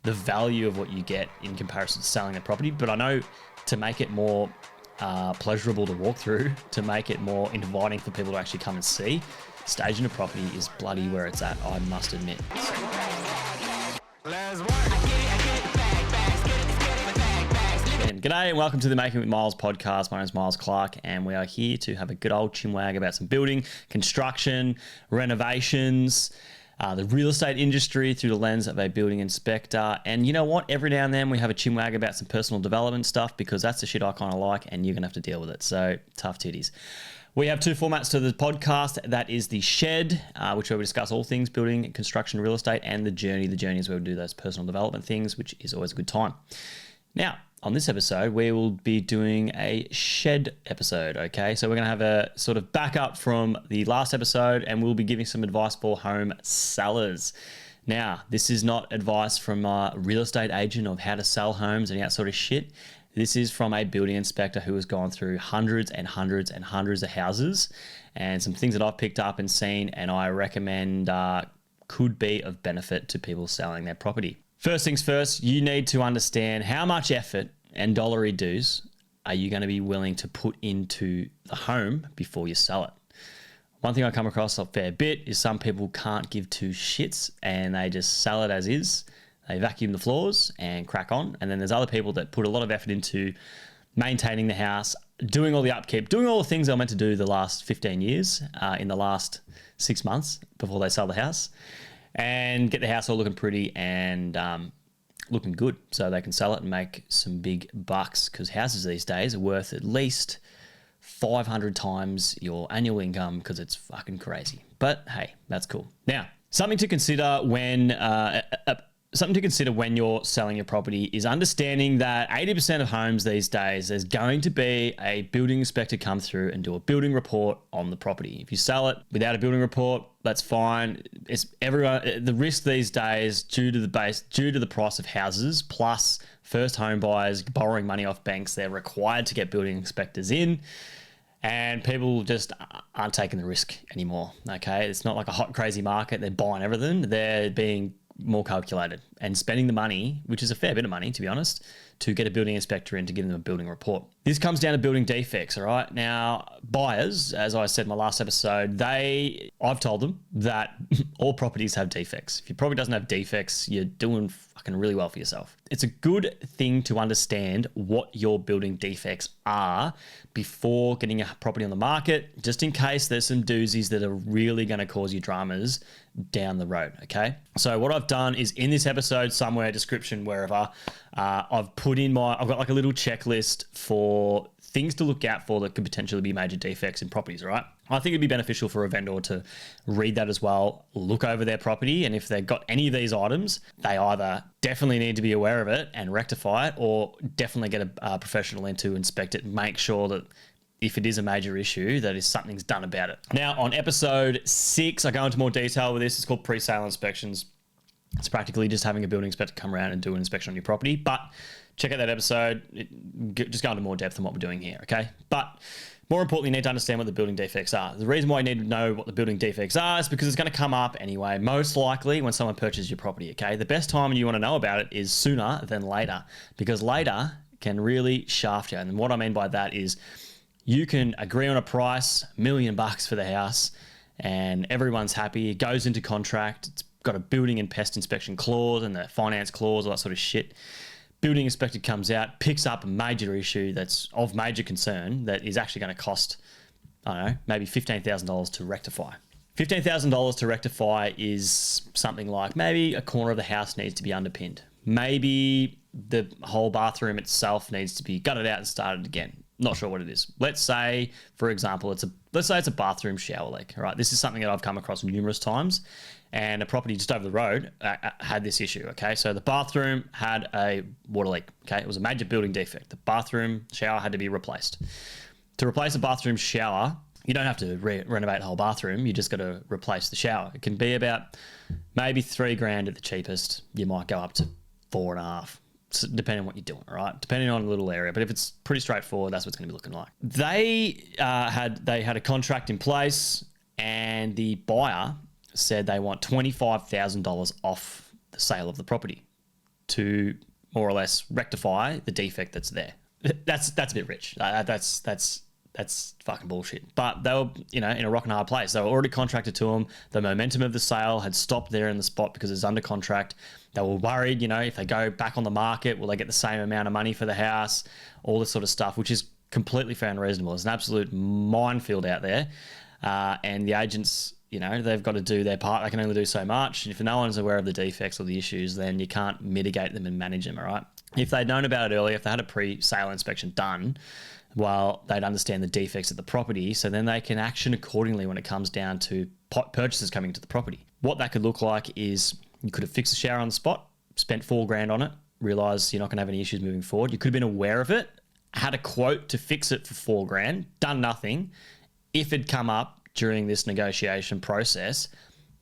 the value of what you get in comparison to selling a property. But I know to make it more pleasurable to walk through, to make it more inviting for people to actually come and see, staging a property is bloody where it's at, I must admit. G'day and welcome to the Making with Myles podcast. My name is Myles Clark and we are here to have a good old chinwag about some building, construction, renovations, the real estate industry through the lens of a building inspector. And you know what? Every now and then we have a chinwag about some personal development stuff because that's the shit I kind of like and you're going to have to deal with it. So tough titties. We have two formats to the podcast. That is the shed, which where we discuss all things building, construction, real estate, and the journey. The journey is where we do those personal development things, which is always a good time. Now, on this episode, we will be doing a shed episode, okay? So we're going to have a sort of backup from the last episode and we'll be giving some advice for home sellers. Now, this is not advice from a real estate agent of how to sell homes and that sort of shit. This is from a building inspector who has gone through hundreds and hundreds and hundreds of houses and some things that I've picked up and seen and I recommend could be of benefit to people selling their property. First things first, you need to understand how much effort and dollary dues are you going to be willing to put into the home before you sell it. One thing I come across a fair bit is some people can't give two shits and they just sell it as is. They vacuum the floors and crack on. And then there's other people that put a lot of effort into maintaining the house, doing all the upkeep, doing all the things they were meant to do the last 15 years in the last 6 months before they sell the house, and get the house all looking pretty and looking good so they can sell it and make some big bucks, because houses these days are worth at least 500 times your annual income because it's fucking crazy. But hey, that's cool. Now, something to consider when you're selling your property is understanding that 80% of homes these days, there's going to be a building inspector come through and do a building report on the property. If you sell it without a building report, that's fine. It's everyone. The risk these days, due to the price of houses, plus first home buyers borrowing money off banks, they're required to get building inspectors in. And people just aren't taking the risk anymore. Okay, it's not like a hot, crazy market. They're buying everything. They're being more calculated and spending the money, which is a fair bit of money, to be honest, to get a building inspector in to give them a building report. This comes down to building defects, all right? Now, buyers, as I said in my last episode, I've told them that all properties have defects. If your property doesn't have defects, you're doing fucking really well for yourself. It's a good thing to understand what your building defects are before getting a property on the market, just in case there's some doozies that are really going to cause you dramas down the road, okay? So what I've done is in this episode, somewhere, description, wherever, I've got like a little checklist for things to look out for that could potentially be major defects in properties, all right? I think it'd be beneficial for a vendor to read that as well, look over their property, and if they've got any of these items, they either definitely need to be aware of it and rectify it, or definitely get a professional in to inspect it and make sure that if it is a major issue, that is something's done about it. Now, on episode 6, I go into more detail with this. It's called pre-sale inspections. It's practically just having a building inspector come around and do an inspection on your property. But check out that episode. Just go into more depth than what we're doing here, okay? But more importantly, you need to understand what the building defects are. The reason why you need to know what the building defects are is because it's going to come up anyway, most likely when someone purchases your property, okay? The best time you want to know about it is sooner than later, because later can really shaft you. And what I mean by that is you can agree on a price, $1 million for the house, and everyone's happy. It goes into contract. It's got a building and pest inspection clause and the finance clause, all that sort of shit. Building inspector comes out, picks up a major issue that's of major concern that is actually going to cost, I don't know, maybe $15,000 to rectify. $15,000 to rectify is something like maybe a corner of the house needs to be underpinned. Maybe the whole bathroom itself needs to be gutted out and started again. Not sure what it is. Let's say, for example, it's a bathroom shower leak. All right, this is something that I've come across numerous times, and a property just over the road had this issue. Okay, so the bathroom had a water leak. Okay, it was a major building defect. The bathroom shower had to be replaced. To replace a bathroom shower, you don't have to renovate the whole bathroom. You just got to replace the shower. It can be about maybe $3,000 at the cheapest. You might go up to 4.5. Depending on what you're doing, all right? Depending on a little area. But if it's pretty straightforward, that's what it's going to be looking like. They had a contract in place, and the buyer said they want $25,000 off the sale of the property. to more or less rectify the defect that's there. That's a bit rich. That's fucking bullshit. But they were, in a rock and hard place. They were already contracted to them. The momentum of the sale had stopped there in the spot because it's under contract. They were worried, if they go back on the market, will they get the same amount of money for the house? All this sort of stuff, which is completely fair and reasonable. It's an absolute minefield out there. And the agents, they've got to do their part. They can only do so much. And if no one's aware of the defects or the issues, then you can't mitigate them and manage them, all right? If they'd known about it earlier, if they had a pre-sale inspection done, well, they'd understand the defects of the property, so then they can action accordingly when it comes down to purchases coming to the property. What that could look like is you could have fixed the shower on the spot, spent $4,000 on it, realised you're not going to have any issues moving forward. You could have been aware of it, had a quote to fix it for $4,000, done nothing. If it'd come up during this negotiation process,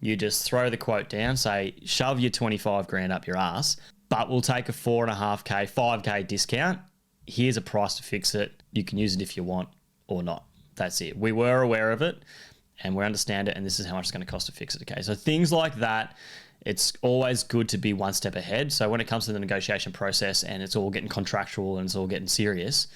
you just throw the quote down, say, shove your $25,000 up your ass, but we'll take a $4,500, $5,000 discount. Here's a price to fix it. You can use it if you want or not. That's it. We were aware of it and we understand it, and this is how much it's going to cost to fix it. Okay, so things like that, it's always good to be one step ahead. So when it comes to the negotiation process and it's all getting contractual and it's all getting serious,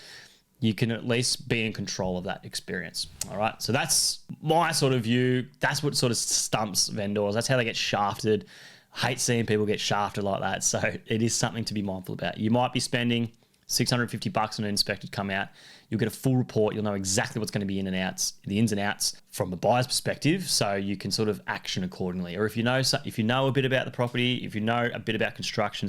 you can at least be in control of that experience. All right, so that's my sort of view. That's what sort of stumps vendors. That's how they get shafted. I hate seeing people get shafted like that. So it is something to be mindful about. You might be spending $650 on an inspector to come out. You'll get a full report. You'll know exactly what's going to be in and outs, the ins and outs from the buyer's perspective, so you can sort of action accordingly. Or if you know a bit about the property, if you know a bit about construction,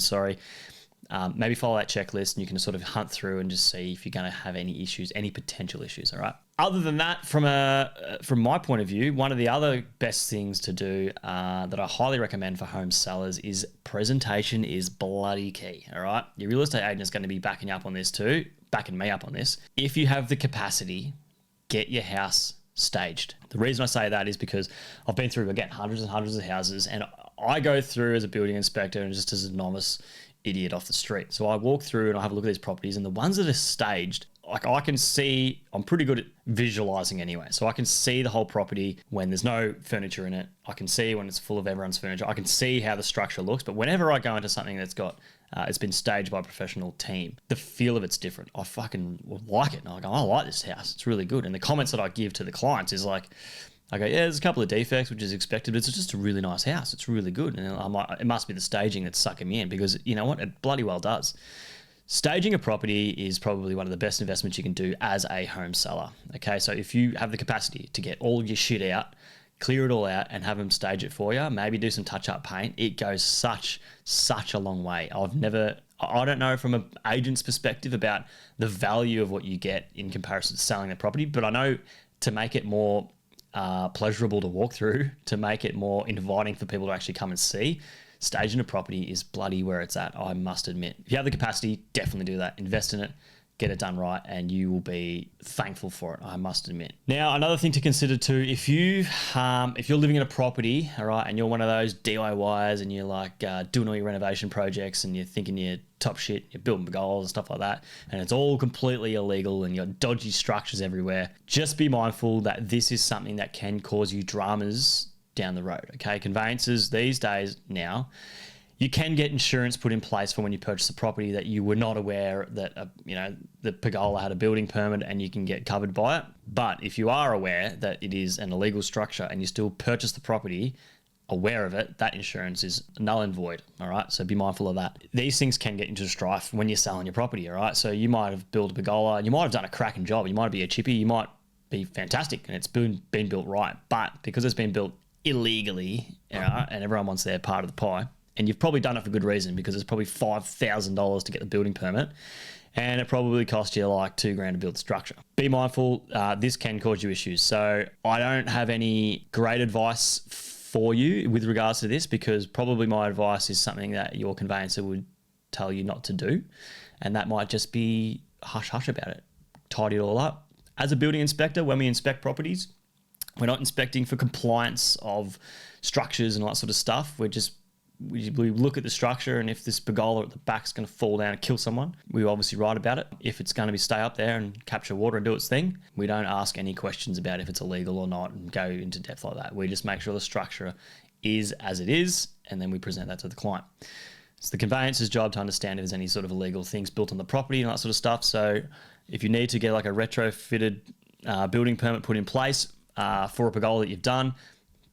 maybe follow that checklist and you can sort of hunt through and just see if you're going to have any issues, any potential issues. All right. Other than that, from my point of view, one of the other best things to do that I highly recommend for home sellers is presentation is bloody key. All right. Your real estate agent is going to be backing me up on this. If you have the capacity, get your house staged. The reason I say that is because I've been through, again, hundreds and hundreds of houses, and I go through as a building inspector and just as a novice idiot off the street. So I walk through and I have a look at these properties, and the ones that are staged, like I can see, I'm pretty good at visualizing anyway. So I can see the whole property when there's no furniture in it. I can see when it's full of everyone's furniture. I can see how the structure looks. But whenever I go into something that's got, it's been staged by a professional team, the feel of it's different. I fucking like it. And I go, I like this house. It's really good. And the comments that I give to the clients is like, I go, yeah, there's a couple of defects, which is expected, but it's just a really nice house. It's really good. And I'm like, it must be the staging that's sucking me in, because you know what? It bloody well does. Staging a property is probably one of the best investments you can do as a home seller. Okay, so if you have the capacity to get all your shit out, clear it all out and have them stage it for you, maybe do some touch-up paint, it goes such a long way. I don't know from an agent's perspective about the value of what you get in comparison to selling the property, but I know to make it more pleasurable to walk through, to make it more inviting for people to actually come and see, staging a property is bloody where it's at, I must admit. If you have the capacity, definitely do that. Invest in it, get it done right, and you will be thankful for it, I must admit. Now, another thing to consider too, if you're living in a property, all right, and you're one of those DIYers and you're like doing all your renovation projects and you're thinking you're top shit, you're building goals and stuff like that, and it's all completely illegal and you've got dodgy structures everywhere, just be mindful that this is something that can cause you dramas down the road. Okay, conveyances these days now, you can get insurance put in place for when you purchase a property that you were not aware that the pergola had a building permit, and you can get covered by it. But if you are aware that it is an illegal structure and you still purchase the property aware of it, that insurance is null and void. All right, so be mindful of that. These things can get into strife when you're selling your property. All right, so you might have built a pergola, you might have done a cracking job, you might be a chippy, you might be fantastic, and it's been built right, but because it's been built illegally, and everyone wants their part of the pie, and you've probably done it for good reason, because it's probably $5,000 to get the building permit, and it probably cost you like $2,000 to build the structure. Be mindful, this can cause you issues. So I don't have any great advice for you with regards to this, because probably my advice is something that your conveyancer would tell you not to do, and that might just be hush about it. Tidy it all up. As a building inspector, when we inspect properties, we're not inspecting for compliance of structures and all that sort of stuff. We look at the structure, and if this pergola at the back is going to fall down and kill someone, we obviously write about it. If it's going to stay up there and capture water and do its thing, we don't ask any questions about if it's illegal or not and go into depth like that. We just make sure the structure is as it is, and then we present that to the client. It's the conveyancer's job to understand if there's any sort of illegal things built on the property and that sort of stuff. So if you need to get like a retrofitted building permit put in place for a pergola that you've done,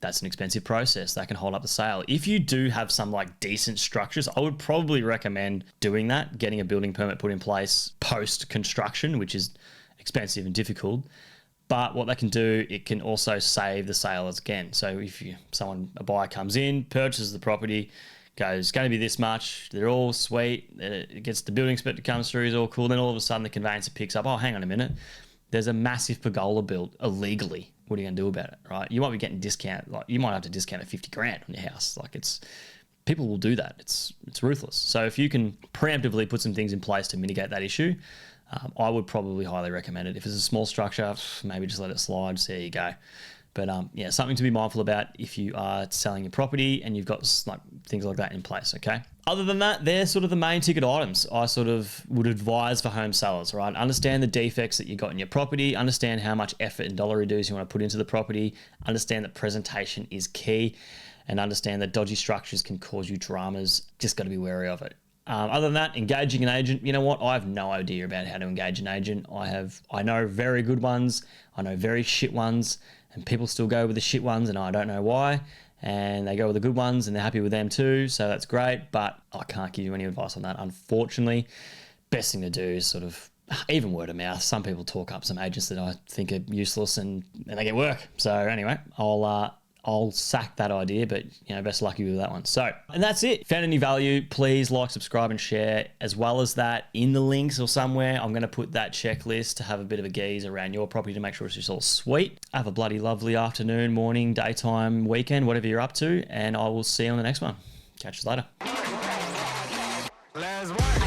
that's an expensive process. That can hold up the sale. If you do have some like decent structures, I would probably recommend doing that, getting a building permit put in place post-construction, which is expensive and difficult. But what they can do, it can also save the sale again. So if a buyer comes in, purchases the property, goes, it's going to be this much, they're all sweet, it gets the building inspector comes through, he's all cool, then all of a sudden the conveyancer picks up, oh, hang on a minute, there's a massive pergola built illegally. What are you going to do about it, right? You might be getting discount, like you might have to discount at 50 grand on your house. Like people will do that. It's ruthless. So if you can preemptively put some things in place to mitigate that issue, I would probably highly recommend it. If it's a small structure, maybe just let it slide, see how you go. But yeah, something to be mindful about if you are selling your property and you've got like things like that in place, okay? Other than that, they're sort of the main ticket items I sort of would advise for home sellers, right? Understand the defects that you got in your property, understand how much effort and dollar reduce you want to put into the property, understand that presentation is key, and understand that dodgy structures can cause you dramas. Just got to be wary of it. Other than that, engaging an agent, you know what? I have no idea about how to engage an agent. I know very good ones, I know very shit ones, and people still go with the shit ones, and I don't know why. And they go with the good ones, and they're happy with them too, so that's great. But I can't give you any advice on that, unfortunately. Best thing to do is sort of even word of mouth. Some people talk up some agents that I think are useless, and they get work. So anyway, I'll sack that idea, but best luck with that one. So, and that's it. Found any value, please like, subscribe, and share. As well as that, in the links or somewhere, I'm going to put that checklist to have a bit of a gaze around your property to make sure it's just all sweet. Have a bloody lovely afternoon, morning, daytime, weekend, whatever you're up to, and I will see you on the next one. Catch you later. Let's work.